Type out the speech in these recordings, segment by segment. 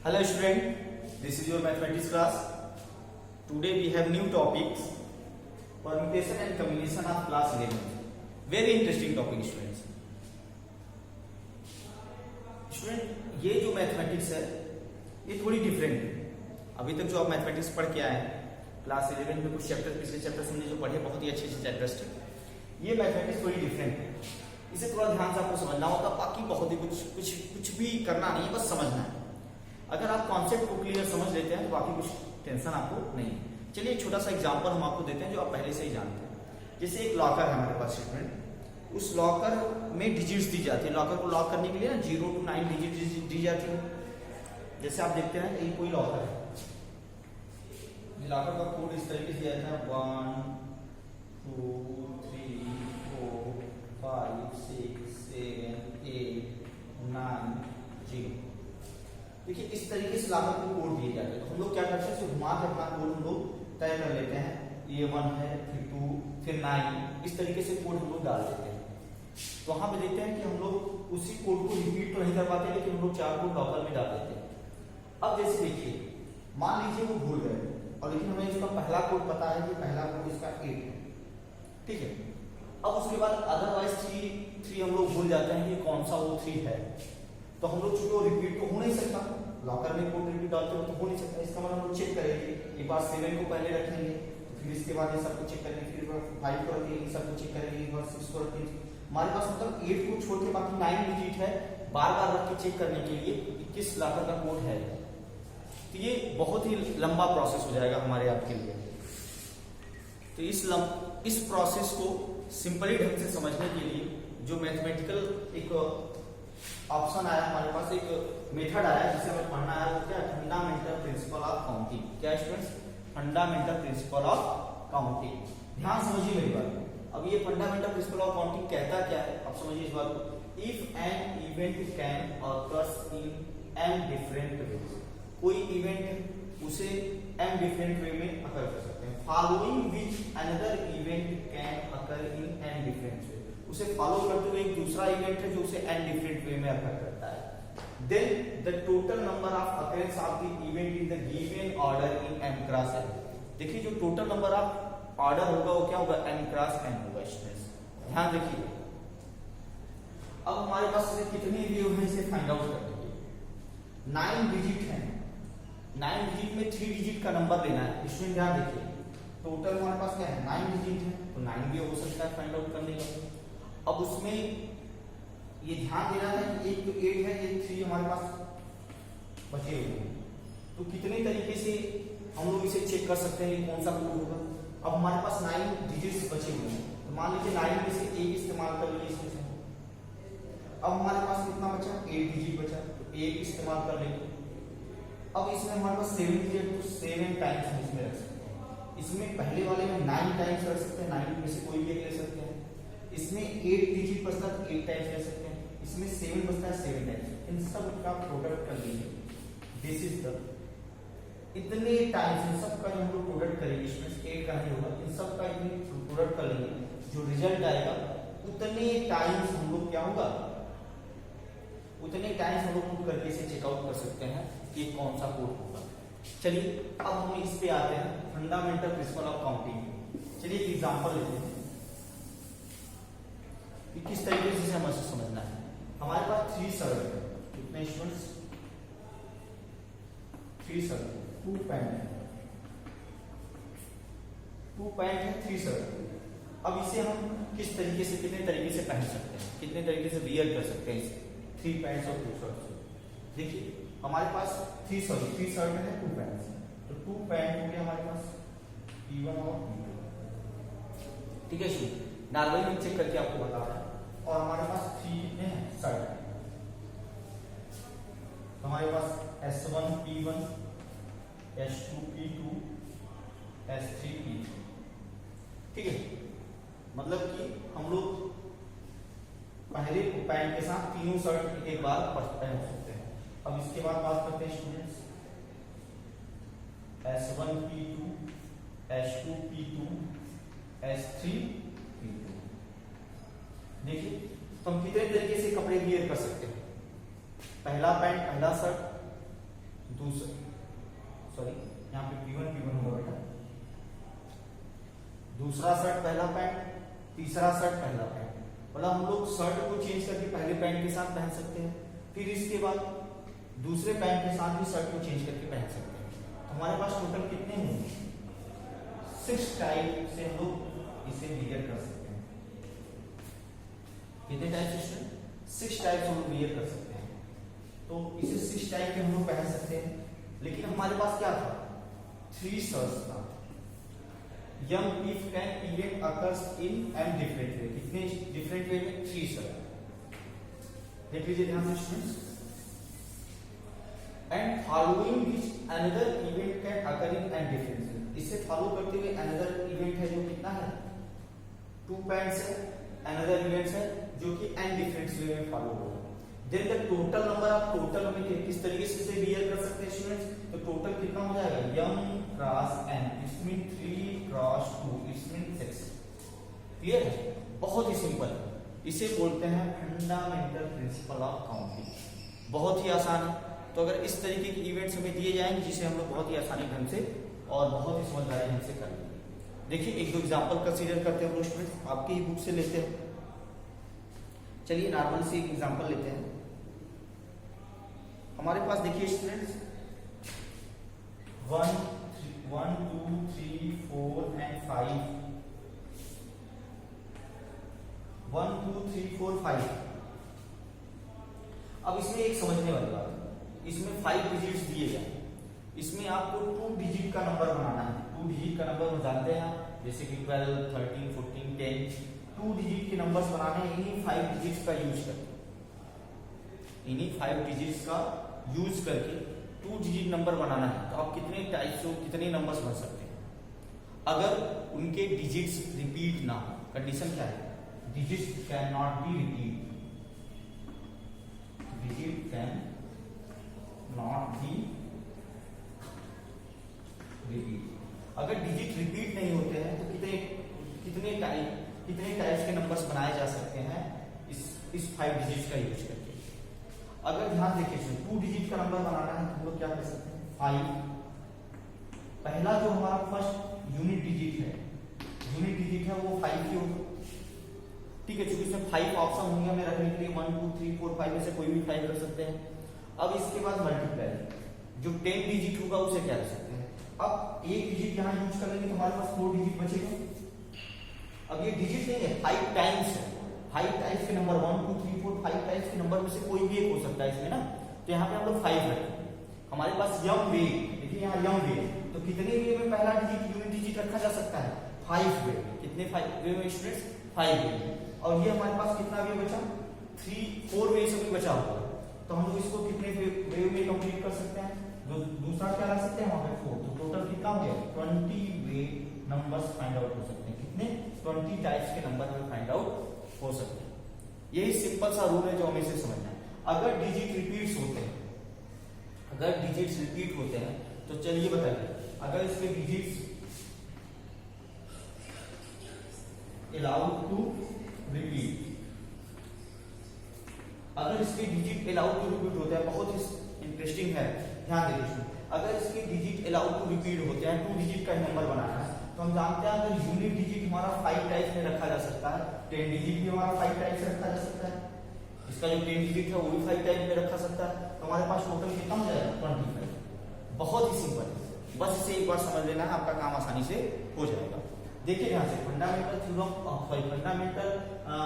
Hello student, this is your mathematics class. Today we have new topics, permutation and combination of class 11. Very interesting topic students. Student ये जो mathematics है ये थोड़ी different है. अभी तक जो आप मैथमेटिक्स पढ़ के आए हैं क्लास 11 में कुछ चैप्टर पिछले चैप्टर हमने जो पढ़े बहुत ही अच्छे चैप्टर्स थे. ये मैथमेटिक्स थोड़ी डिफरेंट है, इसे थोड़ा ध्यान से आपको समझना होगा. बाकी बहुत ही कुछ भी करना नहीं है, बस समझना है. अगर आप कॉन्सेप्ट को क्लियर समझ लेते हैं तो बाकी कुछ टेंशन आपको नहीं है. चलिए एक छोटा सा एग्जांपल हम आपको देते हैं जो आप पहले से ही जानते हैं. जैसे एक लॉकर है हमारे पास स्टूडेंट, उस लॉकर में डिजिट्स दी जाती है. लॉकर को लॉक करने के लिए ना 0 to 9 डिजिट दी जाती है. जैसे आप देखते हैं ये कोई लॉकर है, ये लॉकर का कोड इस तरीके से दिया था 1 2 3 4 5 6 7 8 9 0. देखिए इस तरीके से लॉकर को कोड दिए जाते हैं. तो हम लोग क्या करते हैं, घुमा के अपना कोड हम लोग तय कर लेते हैं. ये 1 है, फिर 2, फिर 9, इस तरीके से कोड हम लोग डाल देते हैं. तो वहां पे देखते हैं कि हम लोग उसी कोड को रिपीट तो नहीं कर पाते, लेकिन हम लोग 4 कोड लॉकर में डाल देते हैं. अब जैसे देखिए मान लीजिए वो भूल गए और लेकिन हमें इसका पहला कोड पता है कि पहला कोड इसका 8 है, ठीक है. अब उसके बाद अदरवाइज 3 हम लोग भूल जाते हैं कि कौन सा वो 3 है. तो हम लोग चूंकि वो रिपीट तो हो नहीं सकता, लॉकर में कोड रिपीट डालते हो तो हो नहीं सकता. इसका मतलब हम लोग चेक करेंगे. एक बार 7 को पहले रखेंगे, फिर इसके बाद ये सबको चेक करेंगे, फिर 5 को रखेंगे, इन सबको चेक करेंगे, एक बार 6 को रखेंगे. हमारे पास मतलब 8 को छोड़ के बाकी 9 डिजिट है. बार बार रख के चेक करने के लिए 21 लॉकर का कोड है. तो ये बहुत ही लंबा प्रोसेस हो जाएगा हमारे आपके लिए. तो इस प्रोसेस को सिंपली ढंग से समझने के लिए जो मैथमेटिकल एक ऑप्शन आया हमारे पास, एक मेथड आया जिसे हमें पढ़ना है, वो क्या, फंडामेंटल प्रिंसिपल ऑफ काउंटिंग. क्या students, fundamental principle of counting. ध्यान समझिए मेरी बात. अब ये फंडामेंटल प्रिंसिपल ऑफ काउंटिंग कहता क्या है, अब समझिए इस बात को. If an event can occurs in an different ways, कोई इवेंट उसे एन डिफरेंट वे में अकर कर सकते हैं. Following which another event can occur in an different way, उसे फॉलो करते हुए एक दूसरा इवेंट है जो उसे एन डिफरेंट वे में अकर करता है. Then the total number of occurrence of the event in the given order in n cross n. देखिए जो टोटल नंबर ऑफ ऑर्डर होगा वो क्या होगा, एन क्रॉस एन होगा. ध्यान रखिए. अब हमारे पास कितनी वेव है इसे फाइंड आउट करने के लिए 9 डिजिट है. 9 डिजिट में 3 डिजिट का नंबर लेना है. इसमें ध्यान देखिए टोटल हमारे पास क्या है, 9 डिजिट है, तो 9 भी हो सकता है फाइंड आउट करने का. अब उसमें ये ध्यान देना है कि एक तो 8 है, एक 3 हमारे पास बचे हुए हैं. तो कितने तरीके से हम लोग इसे चेक कर सकते हैं कौन सा कोड होगा. अब हमारे पास 9 डिजिट्स बचे हुए हैं, तो मान लीजिए 9 में से एक इस्तेमाल कर लीजिए इसमें से. अब हमारे पास कितना बचा, 8 डिजिट बचा, तो 1 इस्तेमाल कर लेंगे. अब इसमें हमारे पास 7 डिजिट, तो 7 टाइम्स हम इसमें रख सकते हैं. इसमें पहले वाले में 9 टाइम्स रख सकते हैं, 9 में से कोई भी एक ले सकते हैं. इसमें 8 डिजिट बचता है तो 8 टाइम्स ले सकते हैं. इसमें 7 बचता है 7 टाइम्स. इन सब का प्रोडक्ट कर लीजिए. दिस इज द इतने टाइम्स इन सब का हम लोग प्रोडक्ट करेंगे. इसमें 8 का नहीं होगा, इन सब का प्रोडक्ट कर लेंगे. जो रिजल्ट आएगा उतने टाइम्स हम लोग क्या होगा, उतने टाइम्स हम लोग करके इसे चेकआउट कर सकते हैं कि कौन सा कोड होगा. चलिए अब हम इस पे आते हैं, फंडामेंटल प्रिंसिपल ऑफ काउंटिंग. चलिए एक एग्जांपल लेते हैं कि किस तरीके से हमें समझना है. हमारे पास 3 सर्कल है. कितने स्टूडेंट्स, 3 सर्कल, 2 पॉइंट है, 2 पॉइंट है, 3 सर्कल. अब इसे हम किस तरीके से, कितने तरीके से पहन सकते हैं, कितने तरीके से वियर कर सकते हैं इसे, 3 पैंट्स और 2 शर्ट्स. देखिए हमारे पास 3 शर्ट है, 2 पैंट्स. तो 2 पैंट हो गया हमारे पास P1 और P2. ठीक है शुरू नॉर्मली हम चेक करके आपको बता रहे हैं. और हमारे पास 3 कितने हैं, शर्ट. हमारे पास S1 P1, S2 P2, S3 P3. ठीक है, मतलब कि हम लोग पहले पैंट के साथ तीनों शर्ट एक बार पहन सकते हैं. अब इसके बाद बात करते हैं students S1 P2, S2 P2, S3 P2. देखिए तो हम कितने तरीके से कपड़े वियर कर सकते हैं. पहला पैंट, पहला शर्ट, दूसरा, सॉरी यहाँ पे P1 P1 होगा बेटा, दूसरा शर्ट पहला पैंट, तीसरा शर्ट पहला पैंट। मतलब हम लोग शर्ट को चेंज करके पहले पैंट के साथ पहन सकते हैं, फिर इसके बाद दूसरे पैंट के साथ भी शर्ट को चेंज करके पहन सकते हैं। तो हमारे पास टोटल कितने होंगे, 6 टाइप से हम लोग इसे वियर कर सकते हैं। कितने टाइप से, 6 टाइप से हम लोग वियर कर सकते हैं। तो इसे 6 टाइप के हम लोग पहन सकते हैं। लेकिन हमारे पास क्या था, 3 शर्ट्स था। यम if can event occurs in and different way, कितने डिफरेंट वे में, 3 शर्ट। देख लीजिए ध्यान से students. And following which another event can occur in and different वे, इससे फॉलो करते हुए अनदर इवेंट है जो कितना है, 2 पैंट्स है, अनदर इवेंट्स है जो कि एंड डिफरेंट वे में फॉलो होगा। Then the total number of, total में किस तरीके से इसे वियर कर सकते हैं स्टूडेंट्स, तो टोटल कितना हो जाएगा, यम क्रॉस एन, इसमें 3 क्रॉस 2, इसमें 6। क्लियर है, बहुत ही सिंपल है। इसे बोलते हैं फंडामेंटल प्रिंसिपल ऑफ काउंटिंग। बहुत ही आसान है। तो अगर इस तरीके के इवेंट्स हमें दिए जाएंगे जिसे हम लोग बहुत ही आसानी ढंग से और बहुत ही समझदारी ढंग से कर लेंगे। देखिए एक दो एग्जांपल कंसीडर करते हैं स्टूडेंट्स, आपकी ही बुक से लेते हैं। चलिए नॉर्मल से एक एग्जांपल लेते हैं। हमारे पास देखिए स्टूडेंट्स 1 2 3 4 एंड 5, 1 2 3 4 5। अब इसमें एक समझने वाली बात है, इसमें 5 डिजिट्स दिए जाए, इसमें आपको 2 डिजिट का नंबर बनाना है। 2 डिजिट का नंबर हम जानते हैं, जैसे कि 12 13 14 10। 2 डिजिट के नंबर्स बनाने हैं इन्हीं 5 डिजिट्स का यूज करके, इन्हीं 5 डिजिट्स का यूज करके 2 डिजिट नंबर बनाना है। तो आप कितने टाइप्स से कितने नंबर्स बन सकते हैं अगर उनके डिजिट्स रिपीट ना हो। कंडीशन क्या है, digits can not be repeat, digit can not be repeat. अगर डिजिट रिपीट नहीं होते हैं तो कितने टाइप्स के नंबर्स बनाए जा सकते हैं इस 5 डिजिट्स का यूज करके। अगर ध्यान देखिए 2 डिजिट का नंबर बनाना है तो हम लोग क्या कर सकते हैं, 5। पहला जो हमारा फर्स्ट यूनिट डिजिट है वो 5 की होगा। ठीक है, चूंकि इसमें 5 ऑप्शन होंगे हमें रखने के लिए, 1 2 3 4 5 में से कोई भी 5 रख सकते हैं। अब इसके बाद मल्टीप्लाई, जो 10 डिजिट होगा उसे क्या रख सकते हैं। अब एक डिजिट यहाँ यूज कर लेंगे तो हमारे पास 4 डिजिट बचेगा। अब ये डिजिट नहीं है, 5 टाइम्स है। 5 टाइम्स के नंबर 1 2 3 4 5 टाइम्स के नंबर में से कोई भी एक हो सकता है इसमें ना। तो यहाँ पे हम लोग 5 रखें। हमारे पास यम वे, देखिए यहाँ यम वे, तो कितने वे में पहला डिजिट यूनिट डिजिट रखा जा सकता है, 5 वे। कितने 5 वे में स्टूडेंट्स, 5 वे। और ये हमारे पास कितना वे बचा, 4 वे से भी बचा हुआ। तो हम लोग इसको कितने वे में कंप्लीट कर सकते हैं, जो दूसरा क्या ला सकते हैं वहां पे 4। तो टोटल कितना हो गया, 20 वे नंबर्स फाइंड आउट हो सकते हैं। कितने, 20 टाइप्स के नंबर हमें फाइंड आउट हो सकते हैं। यही सिंपल सा रूल है जो हमें इसे समझना है। अगर डिजिट रिपीट्स होते हैं, अगर डिजिट्स रिपीट होते हैं तो चलिए बताइए, अगर इसके डिजिट्स अलाउड टू रिपीट, अगर इसके डिजिट अलाउड टू रिपीट होते हैं, बहुत ही इंटरेस्टिंग है, ध्यान देखिए। अगर इसके डिजिट अलाउड टू रिपीट होते हैं, 2 डिजिट का नंबर बनाना है, तो हम जानते हैं अगर यूनिट डिजिट हमारा 5 टाइप्स में रखा जा सकता है, 10 डिजिट भी हमारा 5 टाइप्स से रखा जा सकता है, इसका जो 10 डिजिट है वो भी 5 टाइप में रखा सकता है। तो हमारे पास टोटल कितना हो जाएगा, 25। बहुत ही सिंपल है, बस इसे एक बार समझ लेना है, आपका काम आसानी से हो जाएगा। देखिए ध्यान से, फंडामेंटल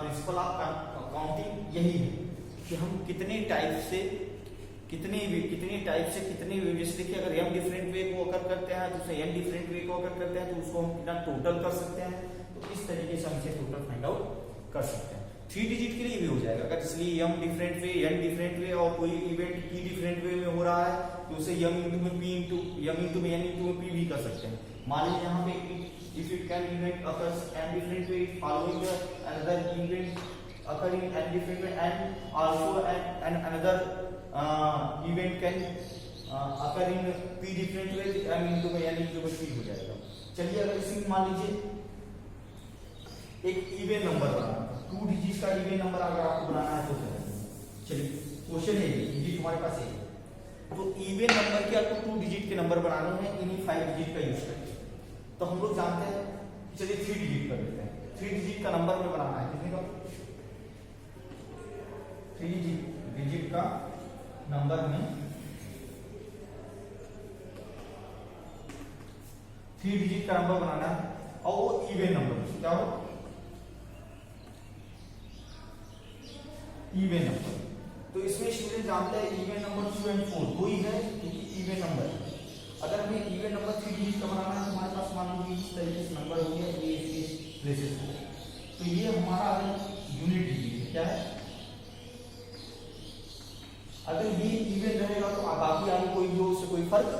प्रिंसिपल ऑफ काउंटिंग यही है कि हम कितने टाइप से कितने जैसे देखिए अगर m डिफरेंट वे को अकर करते हैं, दूसरे n डिफरेंट वे को अकर करते हैं, तो उसको हम कितना टोटल कर सकते हैं। तो इस तरीके से हम इसे टोटल फाइंड आउट कर सकते हैं। 3 डिजिट के लिए भी हो जाएगा, अगर इसलिए m different way, n different way और कोई इवेंट p डिफरेंट वे में हो रहा है तो उसे m इंटू में p इंटू m इंटू में n इंटू में p भी कर सकते हैं। मान लीजिए यहाँ पे if it can event occurs n different way following another event occur in n different way and also and another event can occur in p different way, m into में n into में p हो जाएगा। चलिए अगर इसी मान लीजिए एक इवन नंबर बनाना, 2 डिजिट का इवन नंबर अगर आपको बनाना है तो चलिए क्वेश्चन है, डिजिट हमारे पास है तो इवन नंबर के आपको 2 डिजिट के नंबर बनाने हैं, इन्हीं 5 डिजिट का यूज करके। तो हम लोग जानते हैं, चलिए 3 डिजिट कर लेते हैं। 3 डिजिट का नंबर में बनाना है, कितने का? 3 डिजिट का नंबर में 3 डिजिट का नंबर बनाना है, और वो इवन नंबर क्या हो? Even number. तो इसमें स्टूडेंट जानते हैं इवन नंबर 2 और 4 दो ही है, क्योंकि इवन नंबर है। अगर हमें इवन नंबर 3 डिजिट का बनाना है तो हमारे पास मान लीजिए इस तरीके से नंबर हो गया, ये इसके प्लेसेस हो, तो ये हमारा यूनिट डिजिट है। क्या है? अगर ये इवन रहेगा तो बाकी आगे कोई जो उससे कोई फर्क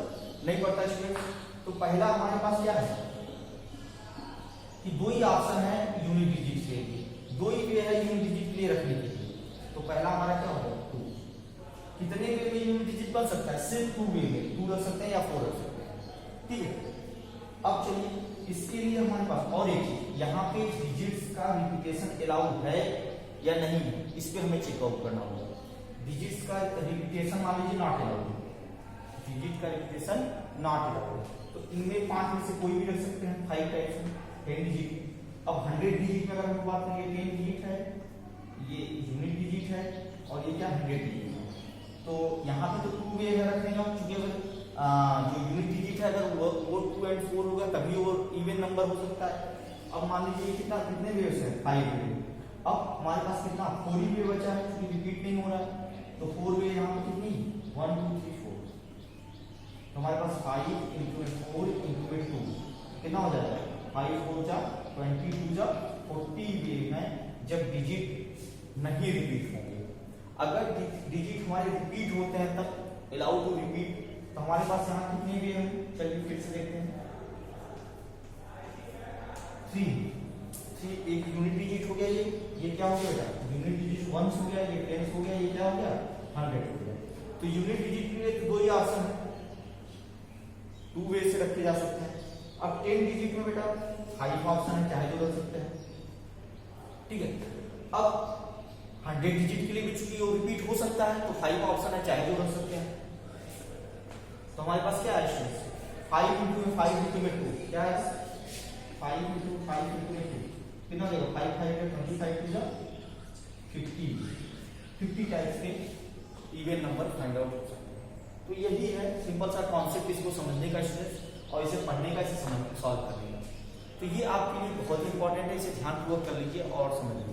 नहीं पड़ता स्टूडेंट। तो पहला हमारे पास क्या है कि दो ही ऑप्शन है यूनिट डिजिट के लिए, दो ही वे है यूनिट डिजिट के लिए रखने के लिए। तो पहला हमारा क्या होगा? 2। कितने वे में यूनिट डिजिट बन सकता है? सिर्फ 2 वे में, 2 रख सकते हैं या 4 रख सकते हैं। ठीक है, अब चलिए इसके लिए हमारे पास और एक चीज, यहाँ पे डिजिट्स का रिपीटेशन अलाउड है या नहीं है, इस पे हमें चेकआउट करना होगा। डिजिट्स का रिपीटेशन मान लीजिए नॉट अलाउड, डिजिट का रिपीटेशन नॉट अलाउड, तो इनमें 5 में से कोई भी रख सकते हैं। 5 टाइप्स में 10 डिजिट। अब 100 डिजिट में अगर हम बात करेंगे, 10 डिजिट है, ये यूनिट डिजिट है, और ये क्या 100 डिजिट है। तो यहाँ पे तो 2 वे है रखने का, चूंकि अगर जो यूनिट डिजिट है अगर वो 2 और 4 होगा तभी वो इवन नंबर हो सकता है। अब मान लीजिए कितने वेव्स है? 5 वे। अब हमारे पास कितना 4 ही वे बचा है, क्योंकि रिपीट नहीं हो रहा है। तो 4 वे यहाँ पे कितनी? 1 2 3 4। तो हमारे पास 5 × 4 × 2 कितना हो जाएगा? 5 4 जा 22 जा 40 वे हैं जब डिजिट नहीं रिपीट होंगे। अगर डिजिट हमारे रिपीट होते हैं तब अलाउ टू रिपीट। तो हमारे पास यहाँ कितने वे हैं? चलिए फिर से देखते हैं। 3 एक यूनिट डिजिट हो गया, ये क्या हो गया? यूनिट डिजिट 1 हो गया, ये 10 हो गया, ये क्या हो गया? 100 हो गया। तो यूनिट डिजिट के लिए दो ही ऑप्शन है, 2 वे से रखे जा सकते हैं। अब 10 डिजिट में बेटा 5 ऑप्शन है, चाहे जो रख सकते हैं। ठीक है, अब 100 डिजिट के लिए भी चूंकि वो रिपीट हो सकता है तो 5 ऑप्शन है, चाहे जो रख सकते हैं। तो हमारे पास क्या है स्टूडेंट्स? 5 × 5 × 2 क्या है? 5 × 5 × 2 कितना देगा? 5 5 25 2 50 50 टाइप्स के इवन नंबर फाइंड आउट हो सकते हैं। तो यही है सिंपल सा कॉन्सेप्ट, इसको समझने का स्टूडेंट्स, और इसे पढ़ने का, इसे सॉल्व करने का। तो ये आपके लिए बहुत इंपॉर्टेंट है, इसे ध्यानपूर्वक कर लीजिए और समझ लीजिए।